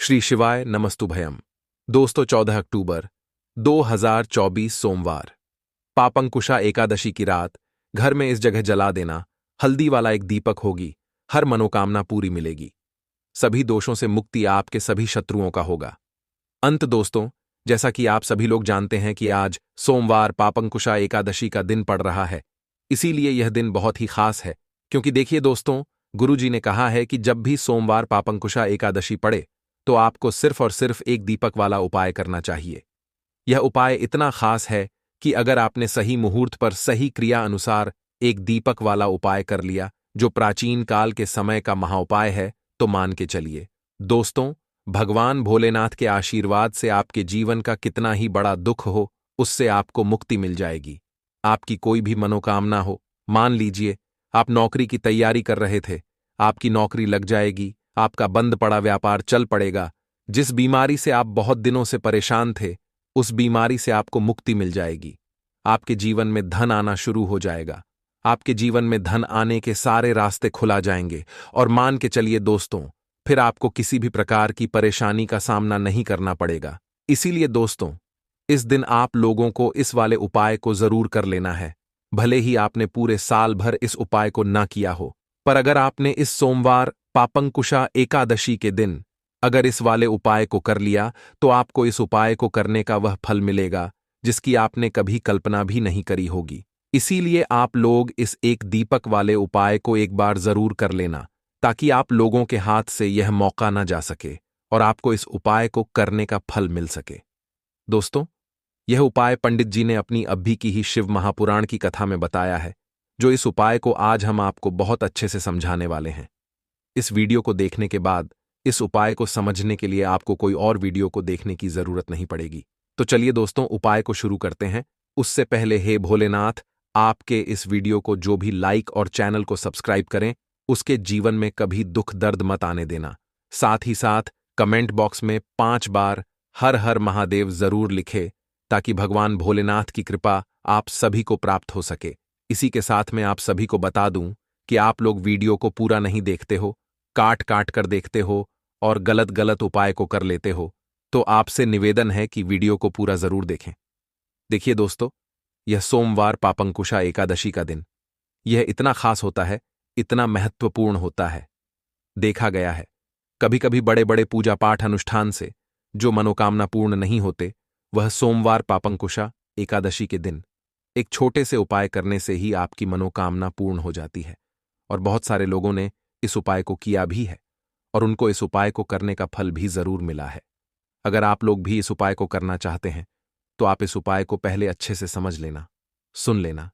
श्री शिवाय नमस्तुभयम। दोस्तों 14 अक्टूबर 2024 सोमवार, पापंकुशा एकादशी की रात घर में इस जगह जला देना, हल्दी वाला एक दीपक होगी, हर मनोकामना पूरी मिलेगी। सभी दोषों से मुक्ति आपके सभी शत्रुओं का होगा। अंत दोस्तों, जैसा कि आप सभी लोग जानते हैं कि आज सोमवार पापंकुशा एकादशी का दिन पड़ रहा है, इसीलिए यह दिन बहुत ही खास है। क्योंकि देखिए दोस्तों, गुरुजी ने कहा है कि जब भी सोमवार पापंकुशा एकादशी पड़े तो आपको सिर्फ और सिर्फ एक दीपक वाला उपाय करना चाहिए। यह उपाय इतना खास है कि अगर आपने सही मुहूर्त पर सही क्रिया अनुसार एक दीपक वाला उपाय कर लिया, जो प्राचीन काल के समय का महाउपाय है, तो मान के चलिए दोस्तों, भगवान भोलेनाथ के आशीर्वाद से आपके जीवन का कितना ही बड़ा दुख हो, उससे आपको मुक्ति मिल जाएगी। आपकी कोई भी मनोकामना हो, मान लीजिए आप नौकरी की तैयारी कर रहे थे, आपकी नौकरी लग जाएगी, आपका बंद पड़ा व्यापार चल पड़ेगा, जिस बीमारी से आप बहुत दिनों से परेशान थे, उस बीमारी से आपको मुक्ति मिल जाएगी। आपके जीवन में धन आना शुरू हो जाएगा, आपके जीवन में धन आने के सारे रास्ते खुला जाएंगे, और मान के चलिए दोस्तों, फिर आपको किसी भी प्रकार की परेशानी का सामना नहीं करना पड़ेगा। इसीलिए दोस्तों, इस दिन आप लोगों को इस वाले उपाय को जरूर कर लेना है। भले ही आपने पूरे साल भर इस उपाय को ना किया हो, पर अगर आपने इस सोमवार पापंकुशा एकादशी के दिन अगर इस वाले उपाय को कर लिया, तो आपको इस उपाय को करने का वह फल मिलेगा जिसकी आपने कभी कल्पना भी नहीं करी होगी। इसीलिए आप लोग इस एक दीपक वाले उपाय को एक बार जरूर कर लेना, ताकि आप लोगों के हाथ से यह मौका न जा सके और आपको इस उपाय को करने का फल मिल सके। दोस्तों, यह उपाय पंडित जी ने अपनी अभी की ही शिव महापुराण की कथा में बताया है, जो इस उपाय को आज हम आपको बहुत अच्छे से समझाने वाले हैं। इस वीडियो को देखने के बाद इस उपाय को समझने के लिए आपको कोई और वीडियो को देखने की जरूरत नहीं पड़ेगी। तो चलिए दोस्तों, उपाय को शुरू करते हैं। उससे पहले हे भोलेनाथ, आपके इस वीडियो को जो भी लाइक और चैनल को सब्सक्राइब करें, उसके जीवन में कभी दुख दर्द मत आने देना। साथ ही साथ कमेंट बॉक्स में 5 बार हर हर महादेव जरूर लिखे, ताकि भगवान भोलेनाथ की कृपा आप सभी को प्राप्त हो सके। इसी के साथ मैं आप सभी को बता दूं कि आप लोग वीडियो को पूरा नहीं देखते हो, काट काट कर देखते हो और गलत गलत उपाय को कर लेते हो, तो आपसे निवेदन है कि वीडियो को पूरा जरूर देखें। देखिए दोस्तों, यह सोमवार पापंकुशा एकादशी का दिन, यह इतना खास होता है, इतना महत्वपूर्ण होता है। देखा गया है कभी कभी बड़े बड़े पूजा पाठ अनुष्ठान से जो मनोकामना पूर्ण नहीं होते, वह सोमवार पापंकुशा एकादशी के दिन एक छोटे से उपाय करने से ही आपकी मनोकामना पूर्ण हो जाती है। और बहुत सारे लोगों ने इस उपाय को किया भी है और उनको इस उपाय को करने का फल भी जरूर मिला है। अगर आप लोग भी इस उपाय को करना चाहते हैं, तो आप इस उपाय को पहले अच्छे से समझ लेना, सुन लेना,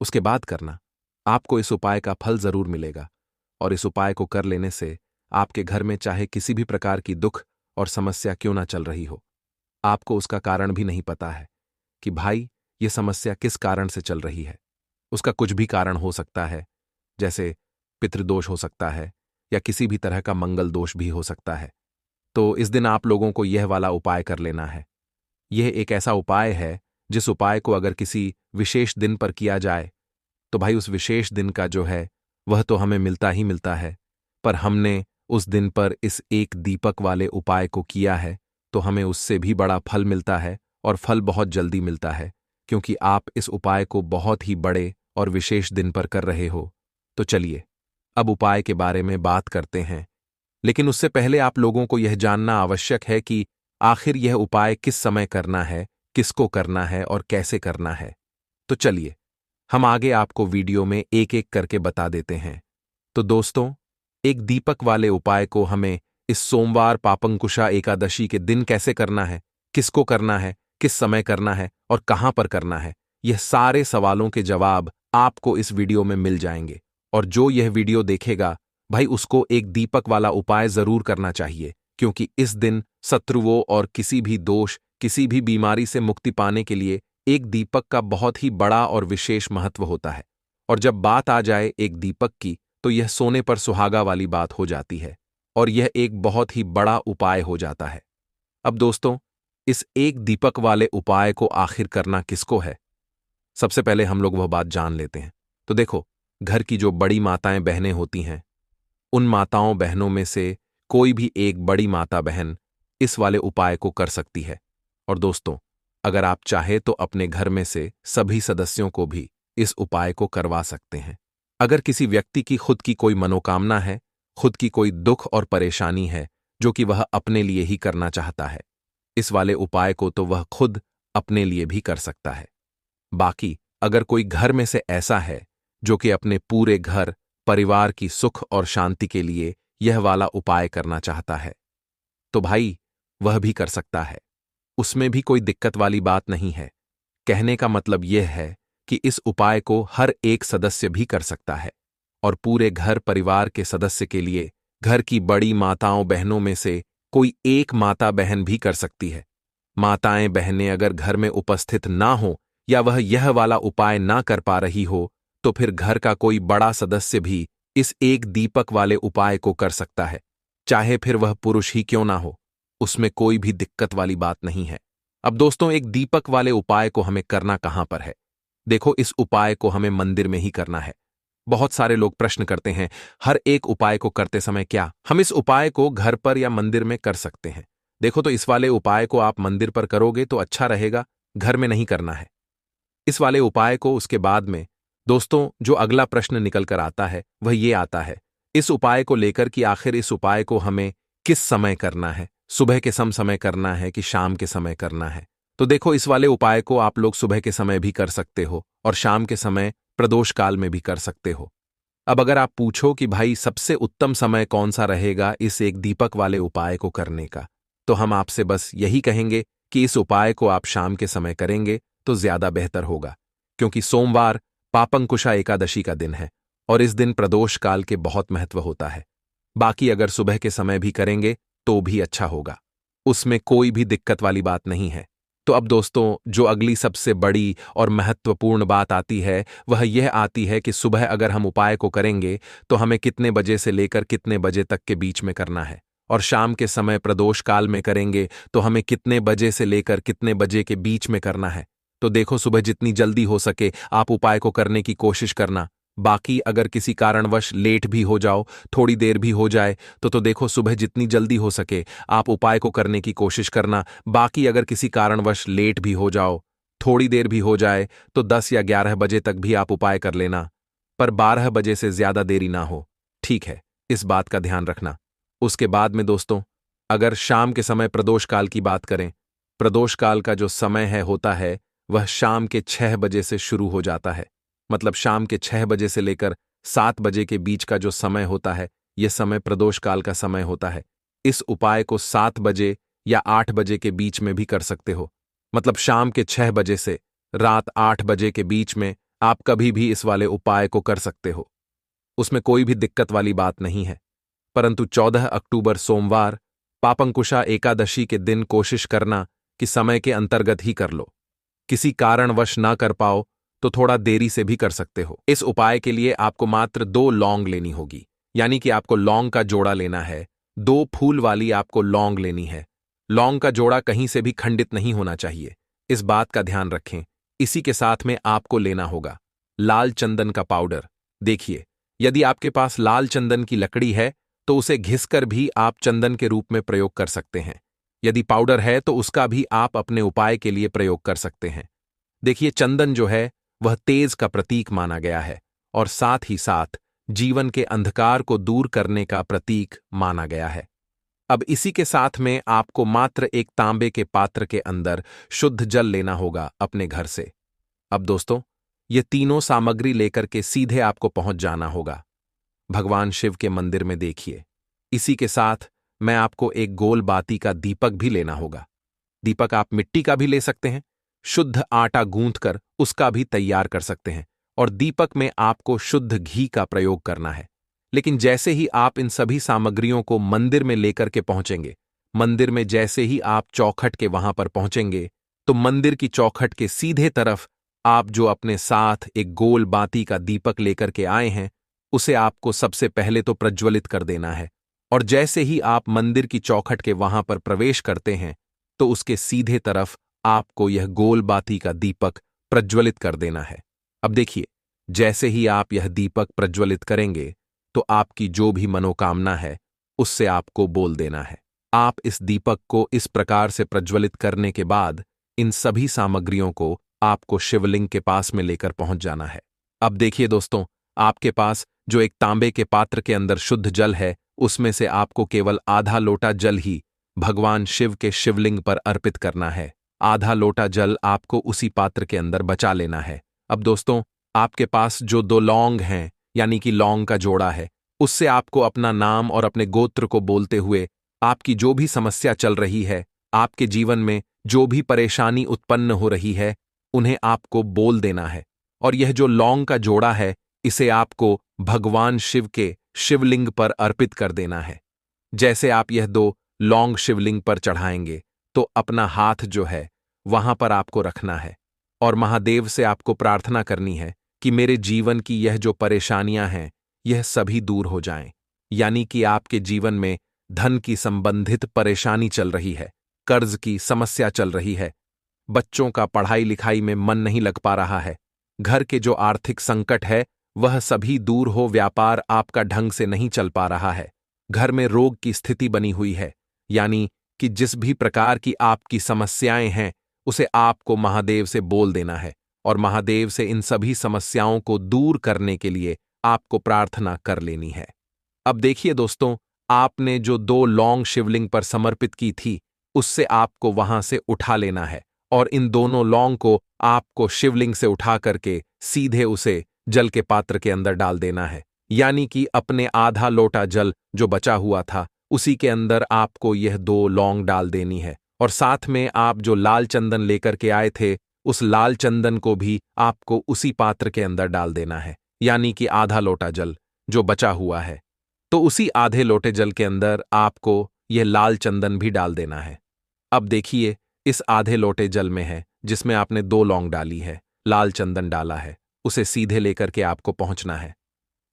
उसके बाद करना। आपको इस उपाय का फल जरूर मिलेगा, और इस उपाय को कर लेने से आपके घर में चाहे किसी भी प्रकार की दुख और समस्या क्यों ना चल रही हो, आपको उसका कारण भी नहीं पता है कि भाई ये समस्या किस कारण से चल रही है। उसका कुछ भी कारण हो सकता है, जैसे पितृदोष हो सकता है या किसी भी तरह का मंगल दोष भी हो सकता है। तो इस दिन आप लोगों को यह वाला उपाय कर लेना है। यह एक ऐसा उपाय है जिस उपाय को अगर किसी विशेष दिन पर किया जाए, तो भाई उस विशेष दिन का जो है वह तो हमें मिलता ही मिलता है, पर हमने उस दिन पर इस एक दीपक वाले उपाय को किया है, तो हमें उससे भी बड़ा फल मिलता है, और फल बहुत जल्दी मिलता है, क्योंकि आप इस उपाय को बहुत ही बड़े और विशेष दिन पर कर रहे हो। तो चलिए अब उपाय के बारे में बात करते हैं, लेकिन उससे पहले आप लोगों को यह जानना आवश्यक है कि आखिर यह उपाय किस समय करना है, किसको करना है और कैसे करना है। तो चलिए हम आगे आपको वीडियो में एक एक करके बता देते हैं। तो दोस्तों, एक दीपक वाले उपाय को हमें इस सोमवार पापंकुशा एकादशी के दिन कैसे करना है, किसको करना है, किस समय करना है और कहां पर करना है, यह सारे सवालों के जवाब आपको इस वीडियो में मिल जाएंगे। और जो यह वीडियो देखेगा, भाई उसको एक दीपक वाला उपाय जरूर करना चाहिए, क्योंकि इस दिन शत्रुओं और किसी भी दोष, किसी भी बीमारी से मुक्ति पाने के लिए एक दीपक का बहुत ही बड़ा और विशेष महत्व होता है। और जब बात आ जाए एक दीपक की, तो यह सोने पर सुहागा वाली बात हो जाती है, और यह एक बहुत ही बड़ा उपाय हो जाता है। अब दोस्तों, इस एक दीपक वाले उपाय को आखिर करना किसको है, सबसे पहले हम लोग वह बात जान लेते हैं। तो देखो, घर की जो बड़ी माताएं बहनें होती हैं, उन माताओं बहनों में से कोई भी एक बड़ी माता बहन इस वाले उपाय को कर सकती है। और दोस्तों, अगर आप चाहे तो अपने घर में से सभी सदस्यों को भी इस उपाय को करवा सकते हैं। अगर किसी व्यक्ति की खुद की कोई मनोकामना है, खुद की कोई दुख और परेशानी है जो कि वह अपने लिए ही करना चाहता है, इस वाले उपाय को तो वह खुद अपने लिए भी कर सकता है। बाकी अगर कोई घर में से ऐसा है जो कि अपने पूरे घर परिवार की सुख और शांति के लिए यह वाला उपाय करना चाहता है, तो भाई वह भी कर सकता है। उसमें भी कोई दिक्कत वाली बात नहीं है। कहने का मतलब यह है कि इस उपाय को हर एक सदस्य भी कर सकता है और पूरे घर परिवार के सदस्य के लिए घर की बड़ी माताओं बहनों में से कोई एक माता बहन भी कर सकती है। माताएं बहनें अगर घर में उपस्थित ना हो या वह यह वाला उपाय ना कर पा रही हो, तो फिर घर का कोई बड़ा सदस्य भी इस एक दीपक वाले उपाय को कर सकता है, चाहे फिर वह पुरुष ही क्यों ना हो। उसमें कोई भी दिक्कत वाली बात नहीं है। अब दोस्तों, एक दीपक वाले उपाय को हमें करना कहां पर है? देखो, इस उपाय को हमें मंदिर में ही करना है। बहुत सारे लोग प्रश्न करते हैं, हर एक उपाय को करते समय क्या हम इस उपाय को घर पर या मंदिर में कर सकते हैं? देखो, तो इस वाले उपाय को आप मंदिर पर करोगे तो अच्छा रहेगा, घर में नहीं करना है इस वाले उपाय को। उसके बाद में दोस्तों, जो अगला प्रश्न निकल कर आता है वह ये आता है इस उपाय को लेकर कि आखिर इस उपाय को हमें किस समय करना है, सुबह के समय करना है कि शाम के समय करना है? तो देखो, इस वाले उपाय को आप लोग सुबह के समय भी कर सकते हो और शाम के समय प्रदोष काल में भी कर सकते हो। अब अगर आप पूछो कि भाई सबसे उत्तम समय कौन सा रहेगा इस एक दीपक वाले उपाय को करने का, तो हम आपसे बस यही कहेंगे कि इस उपाय को आप शाम के समय करेंगे तो ज्यादा बेहतर होगा, क्योंकि सोमवार पापंकुशा एकादशी का दिन है और इस दिन प्रदोष काल के बहुत महत्व होता है। बाकी अगर सुबह के समय भी करेंगे तो भी अच्छा होगा, उसमें कोई भी दिक्कत वाली बात नहीं है। तो अब दोस्तों, जो अगली सबसे बड़ी और महत्वपूर्ण बात आती है वह यह आती है कि सुबह अगर हम उपाय को करेंगे तो हमें कितने बजे से लेकर कितने बजे तक के बीच में करना है, और शाम के समय प्रदोष काल में करेंगे तो हमें कितने बजे से लेकर कितने बजे के बीच में करना है। तो देखो, सुबह जितनी जल्दी हो सके आप उपाय को करने की कोशिश करना। बाकी अगर किसी कारणवश लेट भी हो जाओ, थोड़ी देर भी हो जाए, तो देखो सुबह जितनी जल्दी हो सके आप उपाय को करने की कोशिश करना। बाकी अगर किसी कारणवश लेट भी हो जाओ, थोड़ी देर भी हो जाए, तो 10 या 11 बजे तक भी आप उपाय कर लेना, पर 12 बजे से ज्यादा देरी ना हो, ठीक है? इस बात का ध्यान रखना। उसके बाद में दोस्तों, अगर शाम के समय प्रदोष काल की बात करें, प्रदोष काल का जो समय है होता है वह शाम के 6 बजे से शुरू हो जाता है। मतलब शाम के 6 बजे से लेकर 7 बजे के बीच का जो समय होता है, यह समय प्रदोष काल का समय होता है। इस उपाय को 7 बजे या 8 बजे के बीच में भी कर सकते हो। मतलब शाम के 6 बजे से रात 8 बजे के बीच में आप कभी भी इस वाले उपाय को कर सकते हो, उसमें कोई भी दिक्कत वाली बात नहीं है। परंतु 14 अक्टूबर सोमवार पापंकुशा एकादशी के दिन कोशिश करना कि समय के अंतर्गत ही कर लो। किसी कारणवश ना कर पाओ तो थोड़ा देरी से भी कर सकते हो। इस उपाय के लिए आपको मात्र 2 लौंग लेनी होगी, यानी कि आपको लौंग का जोड़ा लेना है। 2 फूल वाली आपको लौंग लेनी है। लौंग का जोड़ा कहीं से भी खंडित नहीं होना चाहिए, इस बात का ध्यान रखें। इसी के साथ में आपको लेना होगा लाल चंदन का पाउडर। देखिए, यदि आपके पास लाल चंदन की लकड़ी है तो उसे घिसकर भी आप चंदन के रूप में प्रयोग कर सकते हैं। यदि पाउडर है तो उसका भी आप अपने उपाय के लिए प्रयोग कर सकते हैं। देखिए, चंदन जो है वह तेज का प्रतीक माना गया है और साथ ही साथ जीवन के अंधकार को दूर करने का प्रतीक माना गया है। अब इसी के साथ में आपको मात्र एक तांबे के पात्र के अंदर शुद्ध जल लेना होगा अपने घर से। अब दोस्तों, ये तीनों सामग्री लेकर के सीधे आपको पहुंच जाना होगा भगवान शिव के मंदिर में। देखिए, इसी के साथ मैं आपको एक गोल बाती का दीपक भी लेना होगा। दीपक आप मिट्टी का भी ले सकते हैं, शुद्ध आटा गूंथ कर उसका भी तैयार कर सकते हैं, और दीपक में आपको शुद्ध घी का प्रयोग करना है। लेकिन जैसे ही आप इन सभी सामग्रियों को मंदिर में लेकर के पहुंचेंगे, मंदिर में जैसे ही आप चौखट के वहां पर पहुंचेंगे, तो मंदिर की चौखट के सीधे तरफ आप जो अपने साथ एक गोल बाती का दीपक लेकर के आए हैं, उसे आपको सबसे पहले तो प्रज्वलित कर देना है। और जैसे ही आप मंदिर की चौखट के वहां पर प्रवेश करते हैं, तो उसके सीधे तरफ आपको यह गोल बाती का दीपक प्रज्वलित कर देना है। अब देखिए, जैसे ही आप यह दीपक प्रज्वलित करेंगे तो आपकी जो भी मनोकामना है उससे आपको बोल देना है। आप इस दीपक को इस प्रकार से प्रज्वलित करने के बाद इन सभी सामग्रियों को आपको शिवलिंग के पास में लेकर पहुंच जाना है। अब देखिए दोस्तों, आपके पास जो एक तांबे के पात्र के अंदर शुद्ध जल है, उसमें से आपको केवल आधा लोटा जल ही भगवान शिव के शिवलिंग पर अर्पित करना है। आधा लोटा जल आपको उसी पात्र के अंदर बचा लेना है। अब दोस्तों, आपके पास जो 2 लौंग हैं, यानी कि लौंग का जोड़ा है, उससे आपको अपना नाम और अपने गोत्र को बोलते हुए आपकी जो भी समस्या चल रही है, आपके जीवन में जो भी परेशानी उत्पन्न हो रही है, उन्हें आपको बोल देना है। और यह जो लौंग का जोड़ा है, इसे आपको भगवान शिव के शिवलिंग पर अर्पित कर देना है। जैसे आप यह 2 लौंग शिवलिंग पर चढ़ाएंगे, तो अपना हाथ जो है वहां पर आपको रखना है और महादेव से आपको प्रार्थना करनी है कि मेरे जीवन की यह जो परेशानियां हैं, यह सभी दूर हो जाएं। यानी कि आपके जीवन में धन की संबंधित परेशानी चल रही है, कर्ज की समस्या चल रही है, बच्चों का पढ़ाई लिखाई में मन नहीं लग पा रहा है, घर के जो आर्थिक संकट है वह सभी दूर हो, व्यापार आपका ढंग से नहीं चल पा रहा है, घर में रोग की स्थिति बनी हुई है, यानी कि जिस भी प्रकार की आपकी समस्याएं हैं उसे आपको महादेव से बोल देना है और महादेव से इन सभी समस्याओं को दूर करने के लिए आपको प्रार्थना कर लेनी है। अब देखिए दोस्तों, आपने जो 2 लौंग शिवलिंग पर समर्पित की थी, उससे आपको वहां से उठा लेना है और इन दोनों लौंग को आपको शिवलिंग से उठा करके सीधे उसे जल के पात्र के अंदर डाल देना है। यानी कि अपने आधा लोटा जल जो बचा हुआ था, उसी के अंदर आपको यह 2 लौंग डाल देनी है और साथ में आप जो लाल चंदन लेकर के आए थे, उस लाल चंदन को भी आपको उसी पात्र के अंदर डाल देना है। यानी कि आधा लोटा जल जो बचा हुआ है, तो उसी आधे लोटे जल के अंदर आपको यह लाल चंदन भी डाल देना है। अब देखिए, इस आधे लोटे जल में है जिसमें आपने 2 लौंग डाली है, लाल चंदन डाला है, उसे सीधे लेकर के आपको पहुंचना है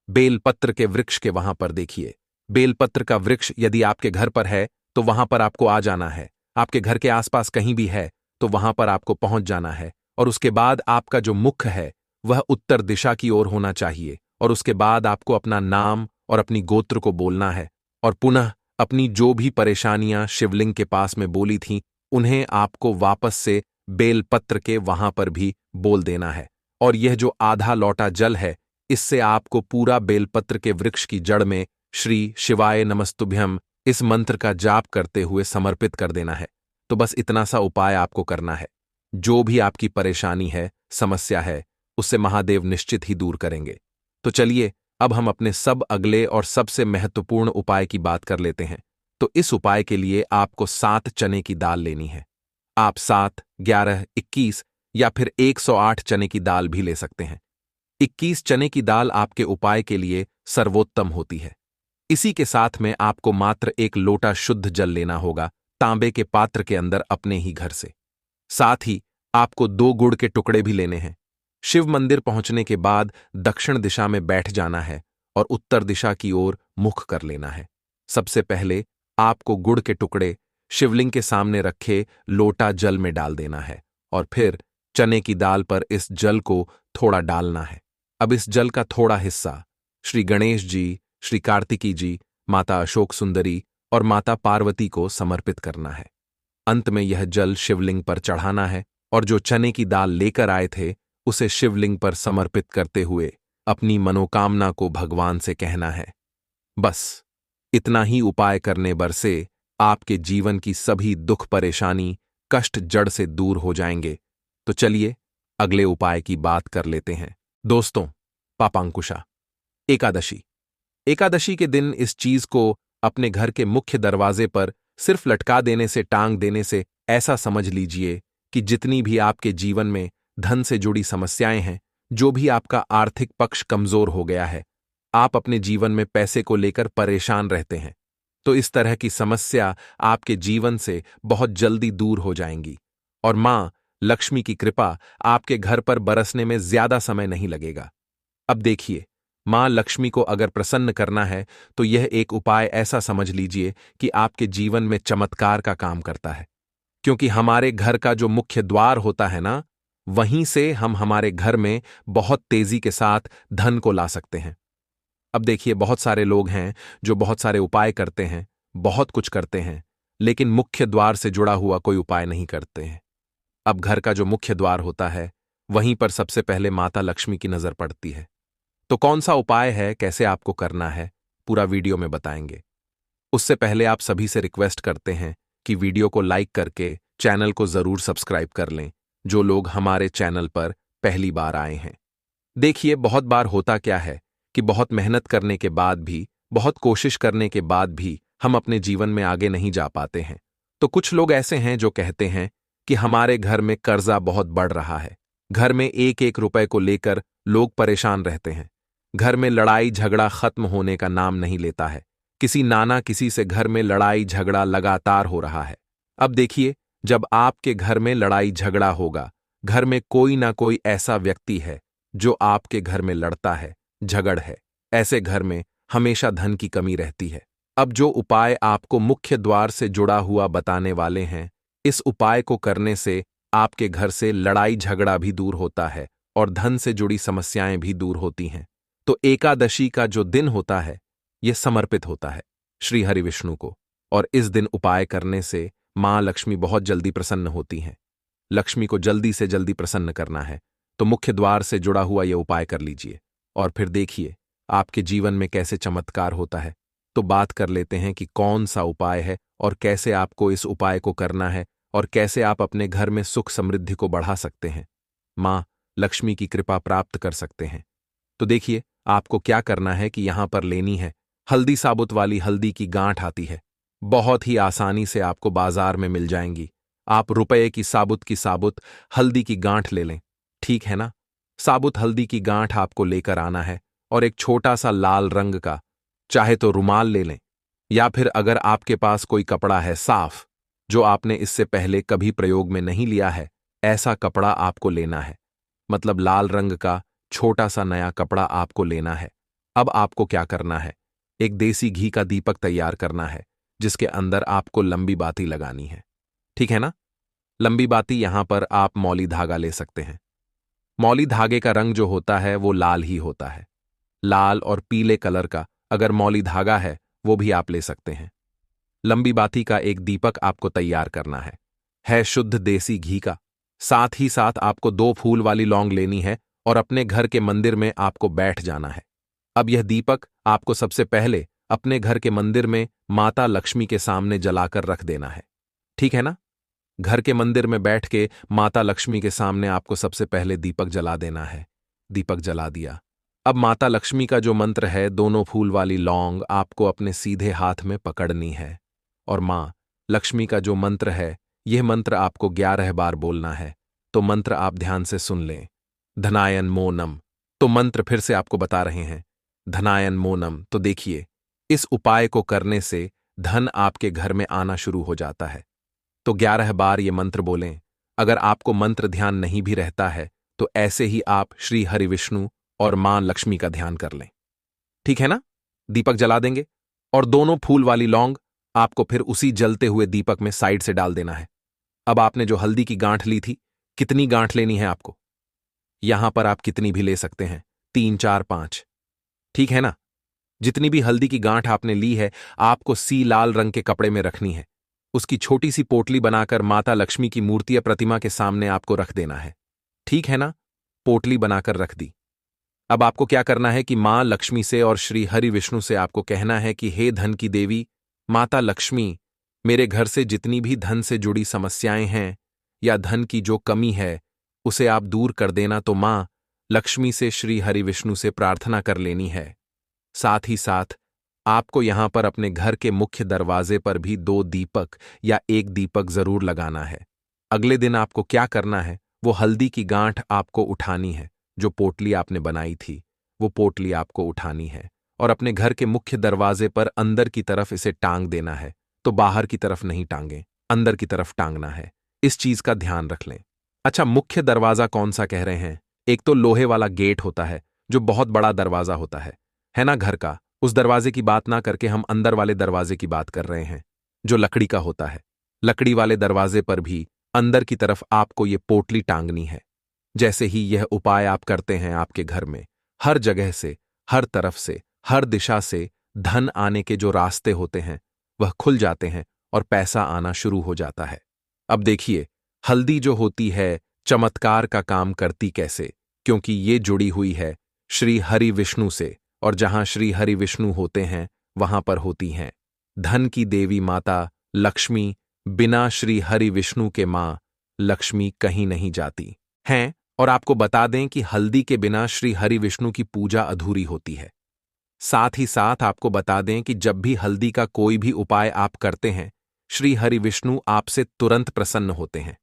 बेलपत्र के वृक्ष के वहां पर। देखिए, बेलपत्र का वृक्ष यदि आपके घर पर है तो वहां पर आपको आ जाना है, आपके घर के आसपास कहीं भी है तो वहां पर आपको पहुंच जाना है और उसके बाद आपका जो मुख है वह उत्तर दिशा की ओर होना चाहिए और उसके बाद आपको अपना नाम और अपनी गोत्र को बोलना है और पुनः अपनी जो भी परेशानियां शिवलिंग के पास में बोली थीं, उन्हें आपको वापस से बेलपत्र के वहां पर भी बोल देना है। और यह जो आधा लौटा जल है, इससे आपको पूरा बेलपत्र के वृक्ष की जड़ में श्री शिवाय नमस्तुभ्यम इस मंत्र का जाप करते हुए समर्पित कर देना है। तो बस इतना सा उपाय आपको करना है। जो भी आपकी परेशानी है, समस्या है, उससे महादेव निश्चित ही दूर करेंगे। तो चलिए, अब हम अपने सब अगले और सबसे महत्वपूर्ण उपाय की बात कर लेते हैं। तो इस उपाय के लिए आपको 7 चने की दाल लेनी है। आप 7, 11, 21 या फिर 108 चने की दाल भी ले सकते हैं। 21 चने की दाल आपके उपाय के लिए सर्वोत्तम होती है। इसी के साथ में आपको मात्र 1 लोटा शुद्ध जल लेना होगा, तांबे के पात्र के अंदर अपने ही घर से। साथ ही आपको 2 गुड़ के टुकड़े भी लेने हैं। शिव मंदिर पहुंचने के बाद दक्षिण दिशा में बैठ जाना है और उत्तर दिशा की ओर मुख कर लेना है। सबसे पहले आपको गुड़ के टुकड़े शिवलिंग के सामने रखे लोटा जल में डाल देना है और फिर चने की दाल पर इस जल को थोड़ा डालना है। अब इस जल का थोड़ा हिस्सा श्री गणेश जी, श्री कार्तिकी जी, माता अशोक सुंदरी और माता पार्वती को समर्पित करना है। अंत में यह जल शिवलिंग पर चढ़ाना है और जो चने की दाल लेकर आए थे उसे शिवलिंग पर समर्पित करते हुए अपनी मनोकामना को भगवान से कहना है। बस इतना ही उपाय करने बर से आपके जीवन की सभी दुख परेशानी कष्ट जड़ से दूर हो जाएंगे। तो चलिए अगले उपाय की बात कर लेते हैं। दोस्तों, पापांकुशा एकादशी। एकादशी के दिन इस चीज को अपने घर के मुख्य दरवाजे पर सिर्फ लटका देने से, टांग देने से ऐसा समझ लीजिए कि जितनी भी आपके जीवन में धन से जुड़ी समस्याएं हैं, जो भी आपका आर्थिक पक्ष कमजोर हो गया है, आप अपने जीवन में पैसे को लेकर परेशान रहते हैं, तो इस तरह की समस्या आपके जीवन से बहुत जल्दी दूर हो जाएंगी और मां लक्ष्मी की कृपा आपके घर पर बरसने में ज्यादा समय नहीं लगेगा। अब देखिए, मां लक्ष्मी को अगर प्रसन्न करना है तो यह एक उपाय ऐसा समझ लीजिए कि आपके जीवन में चमत्कार का काम करता है, क्योंकि हमारे घर का जो मुख्य द्वार होता है ना, वहीं से हम हमारे घर में बहुत तेजी के साथ धन को ला सकते हैं। अब देखिए, बहुत सारे लोग हैं जो बहुत सारे उपाय करते हैं, बहुत कुछ करते हैं, लेकिन मुख्य द्वार से जुड़ा हुआ कोई उपाय नहीं करते हैं। अब घर का जो मुख्य द्वार होता है वहीं पर सबसे पहले माता लक्ष्मी की नजर पड़ती है। तो कौन सा उपाय है, कैसे आपको करना है, पूरा वीडियो में बताएंगे। उससे पहले आप सभी से रिक्वेस्ट करते हैं कि वीडियो को लाइक करके चैनल को जरूर सब्सक्राइब कर लें, जो लोग हमारे चैनल पर पहली बार आए हैं। देखिए, बहुत बार होता क्या है कि बहुत मेहनत करने के बाद भी, बहुत कोशिश करने के बाद भी हम अपने जीवन में आगे नहीं जा पाते हैं। तो कुछ लोग ऐसे हैं जो कहते हैं कि हमारे घर में कर्जा बहुत बढ़ रहा है, घर में एक एक रुपए को लेकर लोग परेशान रहते हैं, घर में लड़ाई झगड़ा खत्म होने का नाम नहीं लेता है, किसी नाना किसी से घर में लड़ाई झगड़ा लगातार हो रहा है। अब देखिए, जब आपके घर में लड़ाई झगड़ा होगा, घर में कोई ना कोई ऐसा व्यक्ति है जो आपके घर में लड़ता है, झगड़ है, ऐसे घर में हमेशा धन की कमी रहती है। अब जो उपाय आपको मुख्य द्वार से जुड़ा हुआ बताने वाले हैं, इस उपाय को करने से आपके घर से लड़ाई झगड़ा भी दूर होता है और धन से जुड़ी समस्याएं भी दूर होती हैं। तो एकादशी का जो दिन होता है, यह समर्पित होता है श्री हरि विष्णु को, और इस दिन उपाय करने से मां लक्ष्मी बहुत जल्दी प्रसन्न होती हैं। लक्ष्मी को जल्दी से जल्दी प्रसन्न करना है तो मुख्य द्वार से जुड़ा हुआ यह उपाय कर लीजिए और फिर देखिए आपके जीवन में कैसे चमत्कार होता है। तो बात कर लेते हैं कि कौन सा उपाय है और कैसे आपको इस उपाय को करना है और कैसे आप अपने घर में सुख समृद्धि को बढ़ा सकते हैं, मां लक्ष्मी की कृपा प्राप्त कर सकते हैं। तो देखिए, आपको क्या करना है कि यहां पर लेनी है हल्दी, साबुत वाली हल्दी की गांठ आती है, बहुत ही आसानी से आपको बाजार में मिल जाएंगी। आप रुपए की साबुत हल्दी की गांठ ले लें, ठीक है ना। साबुत हल्दी की गांठ आपको लेकर आना है और एक छोटा सा लाल रंग का, चाहे तो रुमाल ले लें या फिर अगर आपके पास कोई कपड़ा है साफ, जो आपने इससे पहले कभी प्रयोग में नहीं लिया है, ऐसा कपड़ा आपको लेना है। मतलब लाल रंग का छोटा सा नया कपड़ा आपको लेना है। अब आपको क्या करना है, एक देसी घी का दीपक तैयार करना है जिसके अंदर आपको लंबी बाती लगानी है, ठीक है ना। लंबी बाती यहां पर आप मौली धागा ले सकते हैं। मौली धागे का रंग जो होता है वो लाल ही होता है। लाल और पीले कलर का अगर मौली धागा है वो भी आप ले सकते हैं। लंबी बाती का एक दीपक आपको तैयार करना है शुद्ध देसी घी का। साथ ही साथ आपको 2 फूल वाली लौंग लेनी है और अपने घर के मंदिर में आपको बैठ जाना है। अब यह दीपक आपको सबसे पहले अपने घर के मंदिर में माता लक्ष्मी के सामने जलाकर रख देना है, ठीक है ना। घर के मंदिर में बैठ के माता लक्ष्मी के सामने आपको सबसे पहले दीपक जला देना है। दीपक जला दिया। अब माता लक्ष्मी का जो मंत्र है, दोनों फूल वाली लौंग आपको अपने सीधे हाथ में पकड़नी है और मां लक्ष्मी का जो मंत्र है, यह मंत्र आपको 11 बार बोलना है। तो मंत्र आप ध्यान से सुन लें। धनायन मोनम। तो मंत्र फिर से आपको बता रहे हैं, धनायन मोनम। तो देखिए, इस उपाय को करने से धन आपके घर में आना शुरू हो जाता है। तो 11 बार ये मंत्र बोलें। अगर आपको मंत्र ध्यान नहीं भी रहता है तो ऐसे ही आप श्री हरि विष्णु और मां लक्ष्मी का ध्यान कर लें, ठीक है ना। दीपक जला देंगे और दोनों फूल वाली लौंग आपको फिर उसी जलते हुए दीपक में साइड से डाल देना है। अब आपने जो हल्दी की गांठ ली थी, कितनी गांठ लेनी है आपको, यहां पर आप कितनी भी ले सकते हैं, 3, 4, 5, ठीक है ना। जितनी भी हल्दी की गांठ आपने ली है, आपको सी लाल रंग के कपड़े में रखनी है। उसकी छोटी सी पोटली बनाकर माता लक्ष्मी की मूर्ति या प्रतिमा के सामने आपको रख देना है, ठीक है ना। पोटली बनाकर रख दी। अब आपको क्या करना है कि मां लक्ष्मी से और श्री हरि विष्णु से आपको कहना है कि हे धन की देवी माता लक्ष्मी, मेरे घर से जितनी भी धन से जुड़ी समस्याएं हैं या धन की जो कमी है उसे आप दूर कर देना। तो मां लक्ष्मी से श्री हरि विष्णु से प्रार्थना कर लेनी है। साथ ही साथ आपको यहां पर अपने घर के मुख्य दरवाजे पर भी 2 दीपक या 1 दीपक जरूर लगाना है। अगले दिन आपको क्या करना है, वो हल्दी की गांठ आपको उठानी है। जो पोटली आपने बनाई थी वो पोटली आपको उठानी है और अपने घर के मुख्य दरवाजे पर अंदर की तरफ इसे टांग देना है। तो बाहर की तरफ नहीं टांगें, अंदर की तरफ टांगना है। इस चीज का ध्यान रख लें। अच्छा, मुख्य दरवाजा कौन सा कह रहे हैं? एक तो लोहे वाला गेट होता है जो बहुत बड़ा दरवाजा होता है ना घर का। उस दरवाजे की बात ना करके हम अंदर वाले दरवाजे की बात कर रहे हैं जो लकड़ी का होता है। लकड़ी वाले दरवाजे पर भी अंदर की तरफ आपको ये पोटली टांगनी है। जैसे ही यह उपाय आप करते हैं, आपके घर में हर जगह से, हर तरफ से, हर दिशा से धन आने के जो रास्ते होते हैं वह खुल जाते हैं और पैसा आना शुरू हो जाता है। अब देखिए, हल्दी जो होती है चमत्कार का काम करती कैसे, क्योंकि ये जुड़ी हुई है श्री हरि विष्णु से, और जहां श्री हरि विष्णु होते हैं वहां पर होती हैं धन की देवी माता लक्ष्मी। बिना श्री हरि विष्णु के मां लक्ष्मी कहीं नहीं जाती हैं। और आपको बता दें कि हल्दी के बिना श्री हरि विष्णु की पूजा अधूरी होती है। साथ ही साथ आपको बता दें कि जब भी हल्दी का कोई भी उपाय आप करते हैं, श्री हरि विष्णु आपसे तुरंत प्रसन्न होते हैं।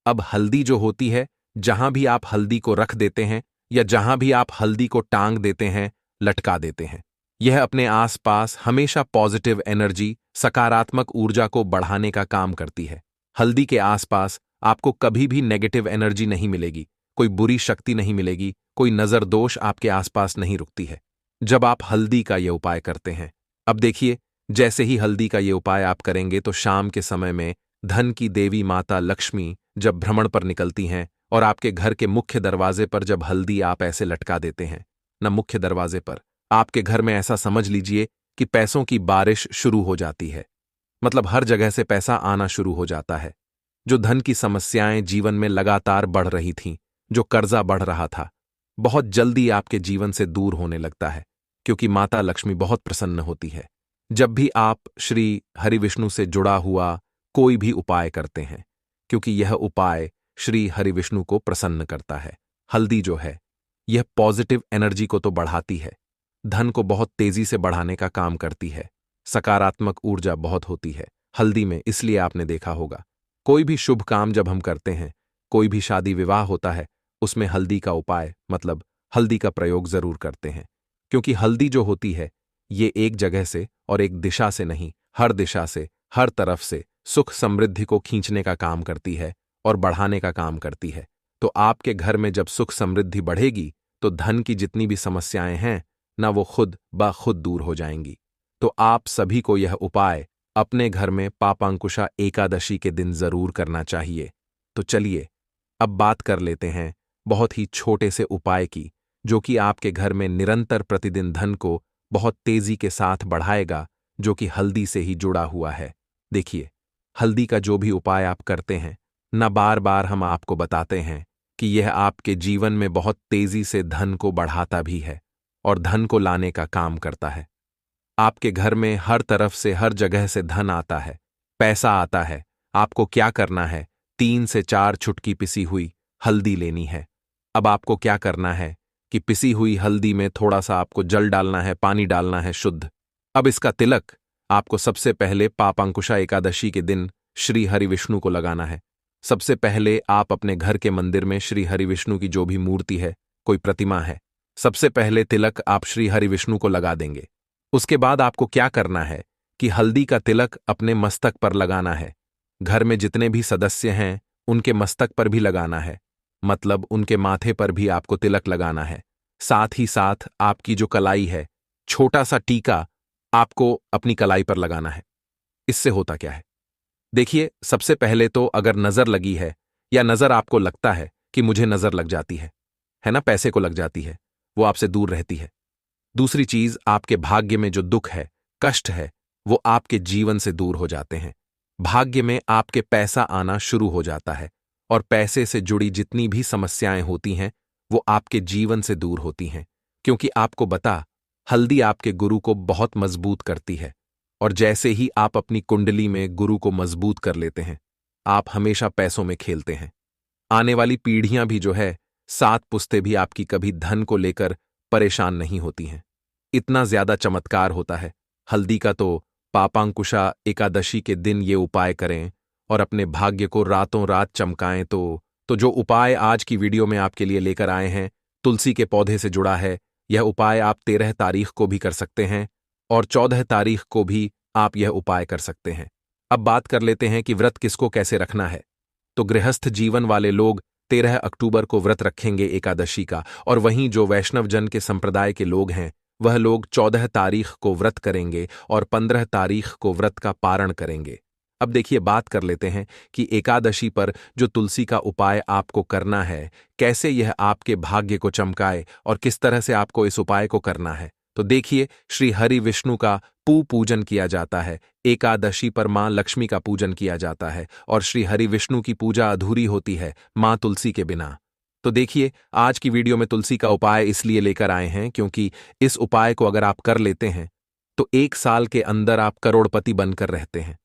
अब हल्दी जो होती है, जहां भी आप हल्दी को रख देते हैं या जहां भी आप हल्दी को टांग देते हैं, लटका देते हैं, यह अपने आसपास हमेशा पॉजिटिव एनर्जी, सकारात्मक ऊर्जा को बढ़ाने का काम करती है। हल्दी के आसपास आपको कभी भी नेगेटिव एनर्जी नहीं मिलेगी, कोई बुरी शक्ति नहीं मिलेगी, कोई नजर दोष आपके आसपास नहीं रुकती है जब आप हल्दी का ये उपाय करते हैं। अब देखिए, जैसे ही हल्दी का ये उपाय आप करेंगे तो शाम के समय में धन की देवी माता लक्ष्मी जब भ्रमण पर निकलती हैं और आपके घर के मुख्य दरवाजे पर जब हल्दी आप ऐसे लटका देते हैं ना, मुख्य दरवाजे पर, आपके घर में ऐसा समझ लीजिए कि पैसों की बारिश शुरू हो जाती है। मतलब हर जगह से पैसा आना शुरू हो जाता है। जो धन की समस्याएं जीवन में लगातार बढ़ रही थीं, जो कर्जा बढ़ रहा था, बहुत जल्दी आपके जीवन से दूर होने लगता है, क्योंकि माता लक्ष्मी बहुत प्रसन्न होती है जब भी आप श्री हरि विष्णु से जुड़ा हुआ कोई भी उपाय करते हैं, क्योंकि यह उपाय श्री हरि विष्णु को प्रसन्न करता है। हल्दी जो है यह पॉजिटिव एनर्जी को तो बढ़ाती है, धन को बहुत तेजी से बढ़ाने का काम करती है, सकारात्मक ऊर्जा बहुत होती है हल्दी में। इसलिए आपने देखा होगा, कोई भी शुभ काम जब हम करते हैं, कोई भी शादी विवाह होता है, उसमें हल्दी का उपाय मतलब हल्दी का प्रयोग जरूर करते हैं, क्योंकि हल्दी जो होती है ये एक जगह से और एक दिशा से नहीं, हर दिशा से, हर तरफ से सुख समृद्धि को खींचने का काम करती है और बढ़ाने का काम करती है। तो आपके घर में जब सुख समृद्धि बढ़ेगी तो धन की जितनी भी समस्याएं हैं ना, वो खुद ब खुद दूर हो जाएंगी। तो आप सभी को यह उपाय अपने घर में पापांकुशा एकादशी के दिन जरूर करना चाहिए। तो चलिए अब बात कर लेते हैं बहुत ही छोटे से उपाय की, जो कि आपके घर में निरंतर प्रतिदिन धन को बहुत तेजी के साथ बढ़ाएगा, जो कि हल्दी से ही जुड़ा हुआ है। देखिए, हल्दी का जो भी उपाय आप करते हैं ना, बार बार हम आपको बताते हैं कि यह आपके जीवन में बहुत तेजी से धन को बढ़ाता भी है और धन को लाने का काम करता है। आपके घर में हर तरफ से, हर जगह से धन आता है, पैसा आता है। आपको क्या करना है, 3 से 4 चुटकी पिसी हुई हल्दी लेनी है। अब आपको क्या करना है कि पिसी हुई हल्दी में थोड़ा सा आपको जल डालना है, पानी डालना है शुद्ध। अब इसका तिलक आपको सबसे पहले पापांकुशा एकादशी के दिन श्री हरि विष्णु को लगाना है। सबसे पहले आप अपने घर के मंदिर में श्री हरि विष्णु की जो भी मूर्ति है, कोई प्रतिमा है, सबसे पहले तिलक आप श्री हरि विष्णु को लगा देंगे। उसके बाद आपको क्या करना है कि हल्दी का तिलक अपने मस्तक पर लगाना है। घर में जितने भी सदस्य हैं उनके मस्तक पर भी लगाना है, मतलब उनके माथे पर भी आपको तिलक लगाना है। साथ ही साथ आपकी जो कलाई है, छोटा सा टीका आपको अपनी कलाई पर लगाना है। इससे होता क्या है, देखिए, सबसे पहले तो अगर नजर लगी है या नजर आपको लगता है कि मुझे नजर लग जाती है ना, पैसे को लग जाती है, वो आपसे दूर रहती है। दूसरी चीज, आपके भाग्य में जो दुख है, कष्ट है, वो आपके जीवन से दूर हो जाते हैं। भाग्य में आपके पैसा आना शुरू हो जाता है और पैसे से जुड़ी जितनी भी समस्याएं होती हैं वो आपके जीवन से दूर होती हैं, क्योंकि आपको बता, हल्दी आपके गुरु को बहुत मजबूत करती है। और जैसे ही आप अपनी कुंडली में गुरु को मजबूत कर लेते हैं, आप हमेशा पैसों में खेलते हैं। आने वाली पीढ़ियां भी जो है, 7 पुश्तें भी आपकी कभी धन को लेकर परेशान नहीं होती हैं। इतना ज्यादा चमत्कार होता है हल्दी का। तो पापांकुशा एकादशी के दिन ये उपाय करें और अपने भाग्य को रातों रात चमकाएं। तो जो उपाय आज की वीडियो में आपके लिए लेकर आए हैं, तुलसी के पौधे से जुड़ा है। यह उपाय आप 13 तारीख को भी कर सकते हैं और 14 तारीख को भी आप यह उपाय कर सकते हैं। अब बात कर लेते हैं कि व्रत किसको कैसे रखना है। तो गृहस्थ जीवन वाले लोग 13 अक्टूबर को व्रत रखेंगे एकादशी का, और वहीं जो वैष्णव जन के संप्रदाय के लोग हैं वह लोग 14 तारीख को व्रत करेंगे और 15 तारीख को व्रत का पारण करेंगे। अब देखिए, बात कर लेते हैं कि एकादशी पर जो तुलसी का उपाय आपको करना है, कैसे यह आपके भाग्य को चमकाए और किस तरह से आपको इस उपाय को करना है। तो देखिए, श्री हरि विष्णु का पूजन किया जाता है, एकादशी पर मां लक्ष्मी का पूजन किया जाता है, और श्री हरि विष्णु की पूजा अधूरी होती है मां तुलसी के बिना। तो देखिए, आज की वीडियो में तुलसी का उपाय इसलिए लेकर आए हैं क्योंकि इस उपाय को अगर आप कर लेते हैं तो 1 साल के अंदर आप करोड़पति बनकर रहते हैं।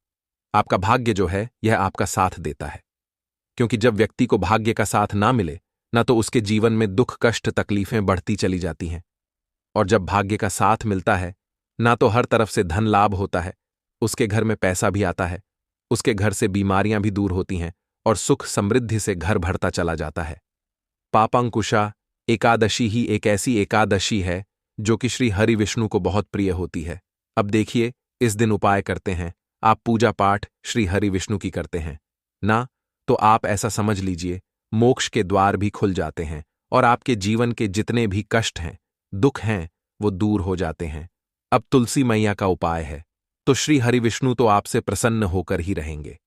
आपका भाग्य जो है यह आपका साथ देता है, क्योंकि जब व्यक्ति को भाग्य का साथ ना मिले ना तो उसके जीवन में दुख कष्ट तकलीफें बढ़ती चली जाती हैं, और जब भाग्य का साथ मिलता है ना तो हर तरफ से धन लाभ होता है, उसके घर में पैसा भी आता है, उसके घर से बीमारियां भी दूर होती हैं और सुख समृद्धि से घर भरता चला जाता है। पापांकुशा एकादशी ही एक ऐसी एकादशी है जो कि श्री हरि विष्णु को बहुत प्रिय होती है। अब देखिए, इस दिन उपाय करते हैं, आप पूजा पाठ श्री हरि विष्णु की करते हैं ना, तो आप ऐसा समझ लीजिए मोक्ष के द्वार भी खुल जाते हैं और आपके जीवन के जितने भी कष्ट हैं दुख हैं वो दूर हो जाते हैं। अब तुलसी मैया का उपाय है, तो श्री हरि विष्णु तो आपसे प्रसन्न होकर ही रहेंगे,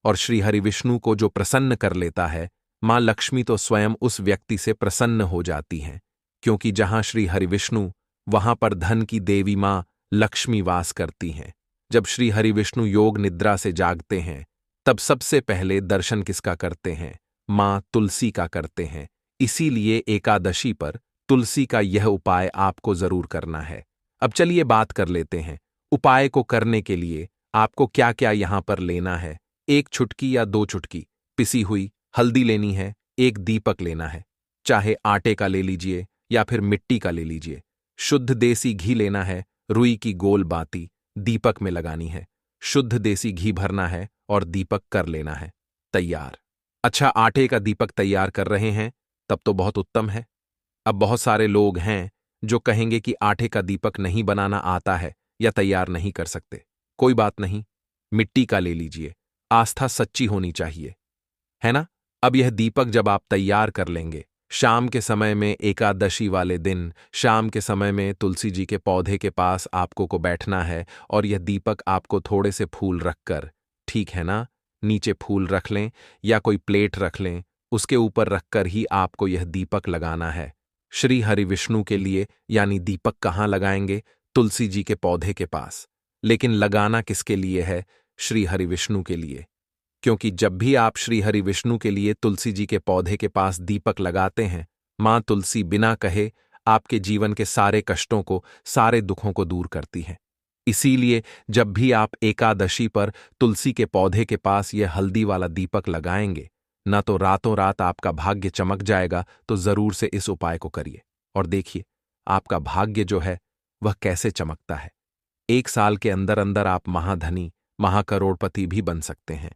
और श्री हरि विष्णु को जो प्रसन्न कर लेता है मां लक्ष्मी तो स्वयं उस व्यक्ति से प्रसन्न हो जाती हैं, क्योंकि जहां श्री हरि विष्णु वहां पर धन की देवी मां लक्ष्मी वास करती हैं। जब श्री हरि विष्णु योग निद्रा से जागते हैं तब सबसे पहले दर्शन किसका करते हैं? मां तुलसी का करते हैं। इसीलिए एकादशी पर तुलसी का यह उपाय आपको जरूर करना है। अब चलिए बात कर लेते हैं, उपाय को करने के लिए आपको क्या क्या यहां पर लेना है। 1 चुटकी या 2 चुटकी पिसी हुई हल्दी लेनी है, 1 दीपक लेना है, चाहे आटे का ले लीजिए या फिर मिट्टी का ले लीजिए। शुद्ध देसी घी लेना है, रुई की गोल बाती दीपक में लगानी है, शुद्ध देसी घी भरना है और दीपक कर लेना है तैयार। अच्छा, आटे का दीपक तैयार कर रहे हैं तब तो बहुत उत्तम है। अब बहुत सारे लोग हैं जो कहेंगे कि आटे का दीपक नहीं बनाना आता है या तैयार नहीं कर सकते। कोई बात नहीं, मिट्टी का ले लीजिए, आस्था सच्ची होनी चाहिए, है ना। अब यह दीपक जब आप तैयार कर लेंगे, शाम के समय में एकादशी वाले दिन शाम के समय में तुलसी जी के पौधे के पास आपको को बैठना है, और यह दीपक आपको थोड़े से फूल रखकर, ठीक है ना, नीचे फूल रख लें या कोई प्लेट रख लें, उसके ऊपर रखकर ही आपको यह दीपक लगाना है श्री हरि विष्णु के लिए। यानी दीपक कहाँ लगाएंगे? तुलसी जी के पौधे के पास। लेकिन लगाना किसके लिए है? श्री हरि विष्णु के लिए, क्योंकि जब भी आप श्री हरि विष्णु के लिए तुलसी जी के पौधे के पास दीपक लगाते हैं, मां तुलसी बिना कहे आपके जीवन के सारे कष्टों को सारे दुखों को दूर करती हैं। इसीलिए जब भी आप एकादशी पर तुलसी के पौधे के पास यह हल्दी वाला दीपक लगाएंगे ना तो रातों रात आपका भाग्य चमक जाएगा। तो जरूर से इस उपाय को करिए और देखिए आपका भाग्य जो है वह कैसे चमकता है। 1 साल के अंदर अंदर आप महाधनी महाकरोड़पति भी बन सकते हैं,